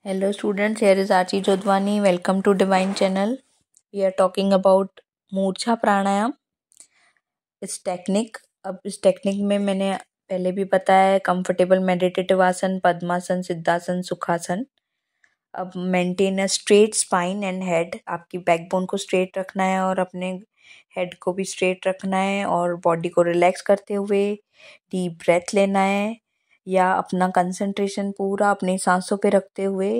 Hello students, here is Archie Jodhwani. Welcome to Divine Channel. We are talking about मूर्छा प्राणायाम. इस technique इस technique में मैंने पहले भी बताया है कंफर्टेबल मेडिटेटिव आसन, पद्मासन, सिद्धासन, सुखासन. अब maintain a straight spine and head. आपकी बैकबोन को स्ट्रेट रखना है और अपने हेड को भी स्ट्रेट रखना है और बॉडी को रिलैक्स करते हुए डीप ब्रेथ लेना है या अपना कंसंट्रेशन पूरा अपनी सांसों पे रखते हुए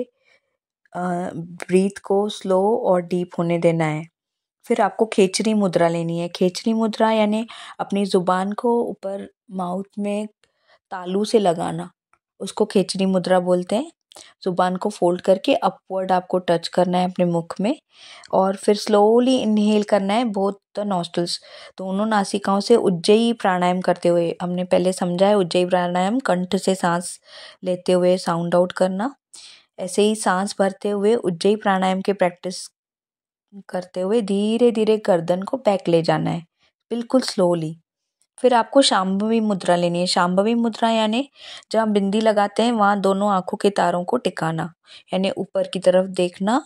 ब्रीथ को स्लो और डीप होने देना है. फिर आपको खेचरी मुद्रा लेनी है. खेचरी मुद्रा यानी अपनी ज़ुबान को ऊपर माउथ में तालू से लगाना, उसको खेचरी मुद्रा बोलते हैं. ज़ुबान को फोल्ड करके अपवर्ड आपको टच करना है अपने मुख में और फिर स्लोली इनहेल करना है बोथ द नॉस्ट्रल्स, दोनों नासिकाओं से. उज्जयी प्राणायाम करते हुए हमने पहले समझा है. उज्जयी प्राणायाम कंठ से सांस लेते हुए साउंड आउट करना. ऐसे ही सांस भरते हुए उज्जयी प्राणायाम की प्रैक्टिस करते हुए धीरे धीरे गर्दन को बैक ले जाना है, बिल्कुल स्लोली. फिर आपको शांभवी मुद्रा लेनी है. शांभवी मुद्रा यानी जहाँ बिंदी लगाते हैं वहाँ दोनों आंखों के तारों को टिकाना, यानी ऊपर की तरफ देखना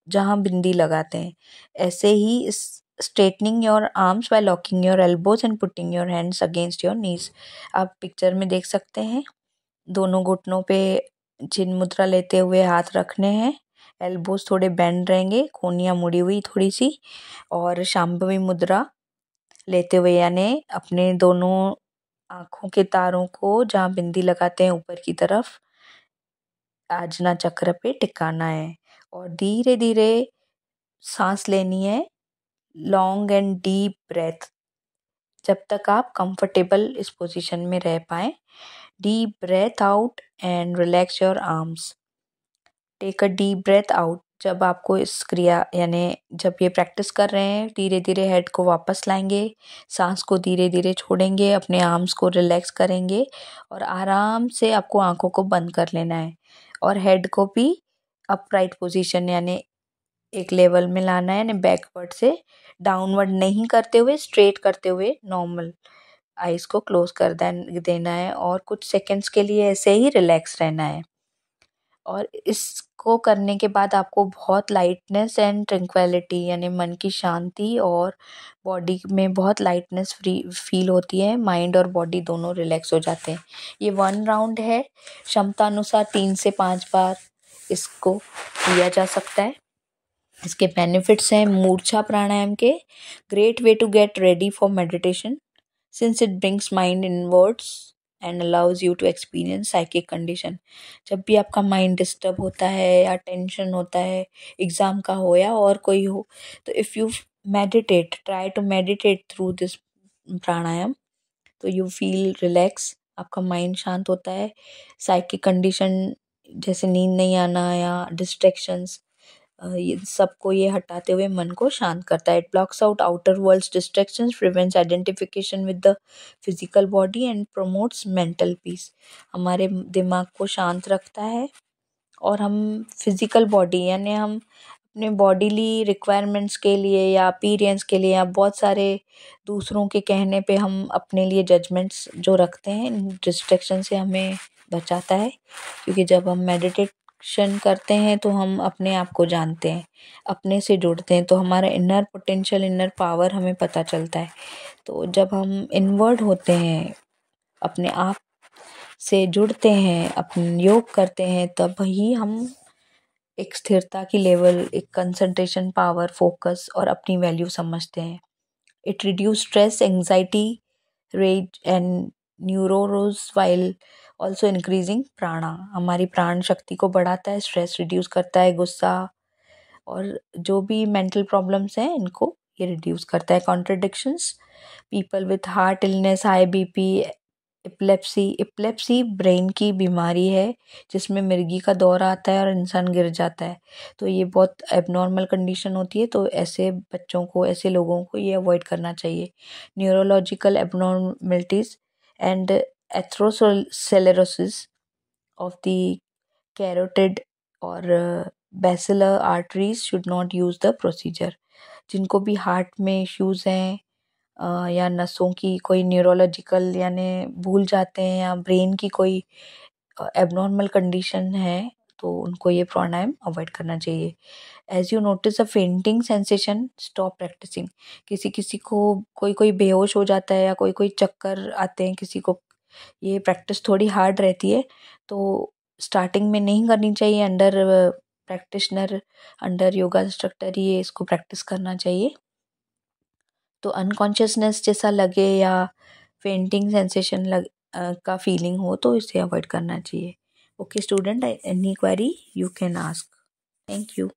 जहाँ बिंदी लगाते हैं. ऐसे ही straightening your arms by locking your elbows and putting your hands against your knees. आप पिक्चर में देख सकते हैं. दोनों घुटनों पे चिन्ह मुद्रा लेते हुए हाथ रखने हैं. एल्बोज थोड़े बेंड रहेंगे, कोहनियाँ मुड़ी हुई थोड़ी सी. और शांभवी मुद्रा लेते हुए यानी अपने दोनों आँखों के तारों को जहाँ बिंदी लगाते हैं ऊपर की तरफ आजना चक्र पे टिकाना है और धीरे धीरे सांस लेनी है. लॉन्ग एंड डीप ब्रेथ जब तक आप कंफर्टेबल इस पोजीशन में रह पाएं. Deep breath out and relax your arms. Take a deep breath out. जब आपको इस क्रिया यानी जब ये प्रैक्टिस कर रहे हैं धीरे धीरे हेड को वापस लाएंगे, सांस को धीरे धीरे छोड़ेंगे, अपने आर्म्स को रिलैक्स करेंगे और आराम से आपको आंखों को बंद कर लेना है और हेड को भी अपराइट पोजीशन यानी एक लेवल में लाना है, यानी बैकवर्ड से डाउनवर्ड नहीं करते हुए स्ट्रेट करते हुए नॉर्मल आइज को क्लोज कर देना है और कुछ सेकंड्स के लिए ऐसे ही रिलैक्स रहना है. और इसको करने के बाद आपको बहुत लाइटनेस एंड ट्रंक्विलिटी यानी मन की शांति और बॉडी में बहुत लाइटनेस फ्री फील होती है. माइंड और बॉडी दोनों रिलैक्स हो जाते हैं. ये 1 राउंड है. क्षमता अनुसार 3 से 5 बार इसको किया जा सकता है. इसके बेनिफिट्स हैं मूर्छा प्राणायाम के. Great way to get ready for meditation since it brings mind inwards and allows you to experience psychic condition. जब भी आपका माइंड डिस्टर्ब होता है या टेंशन होता है, एग्ज़ाम का हो या और कोई हो, तो if you meditate, try to meditate through this pranayama, तो यू फील रिलैक्स. आपका माइंड शांत होता है. साइकिक कंडीशन जैसे नींद नहीं आना या डिस्ट्रैक्शंस, ये सबको ये हटाते हुए मन को शांत करता है. It blocks out outer world's distractions, prevents identification with the physical body and promotes mental peace. हमारे दिमाग को शांत रखता है और हम फिजिकल बॉडी यानी हम अपने बॉडीली रिक्वायरमेंट्स के लिए या अपीयरेंस के लिए या बहुत सारे दूसरों के कहने पे हम अपने लिए जजमेंट्स जो रखते हैं, डिस्ट्रैक्शन से हमें बचाता है. क्योंकि जब हम मेडिटेशन करते हैं तो हम अपने आप को जानते हैं, अपने से जुड़ते हैं, तो हमारा इनर पोटेंशियल, इनर पावर हमें पता चलता है. तो जब हम इनवर्ड होते हैं, अपने आप से जुड़ते हैं, अपने योग करते हैं, तब ही हम एक स्थिरता की लेवल, एक कंसंट्रेशन पावर, फोकस और अपनी वैल्यू समझते हैं. It reduce stress, anxiety, rage and neuroses while also increasing prana. हमारी प्राण शक्ति को बढ़ाता है, स्ट्रेस रिड्यूस करता है, गुस्सा और जो भी मेंटल प्रॉब्लम्स हैं इनको ये रिड्यूस करता है. Contradictions, people with heart illness, high BP, epilepsy brain की बीमारी है जिसमें मिर्गी का दौरा आता है और इंसान गिर जाता है. तो ये बहुत एबनॉर्मल कंडीशन होती है, तो ऐसे बच्चों को, ऐसे लोगों को ये अवॉइड करना चाहिए. Neurological abnormalities and atherosclerosis of the carotid और basilar arteries should not use the procedure. जिनको भी हार्ट में इश्यूज़ हैं या नसों की कोई न्यूरोलॉजिकल यानी भूल जाते हैं या ब्रेन की कोई एबनॉर्मल कंडीशन है, तो उनको ये प्राणायाम अवॉइड करना चाहिए। As you notice a fainting sensation, stop practising. किसी किसी को कोई कोई बेहोश हो जाता है या कोई कोई चक्कर आते हैं किसी को, ये प्रैक्टिस थोड़ी हार्ड रहती है, तो स्टार्टिंग में नहीं करनी चाहिए। Under practitioner, under yoga instructor ही इसको प्रैक्टिस करना चाहिए। तो अनकॉन्शियसनेस जैसा लगे या फेंटिंग सेंसेशन का फीलिंग हो तो इसे अवॉइड करना चाहिए। Okay student, any query you can ask. Thank you.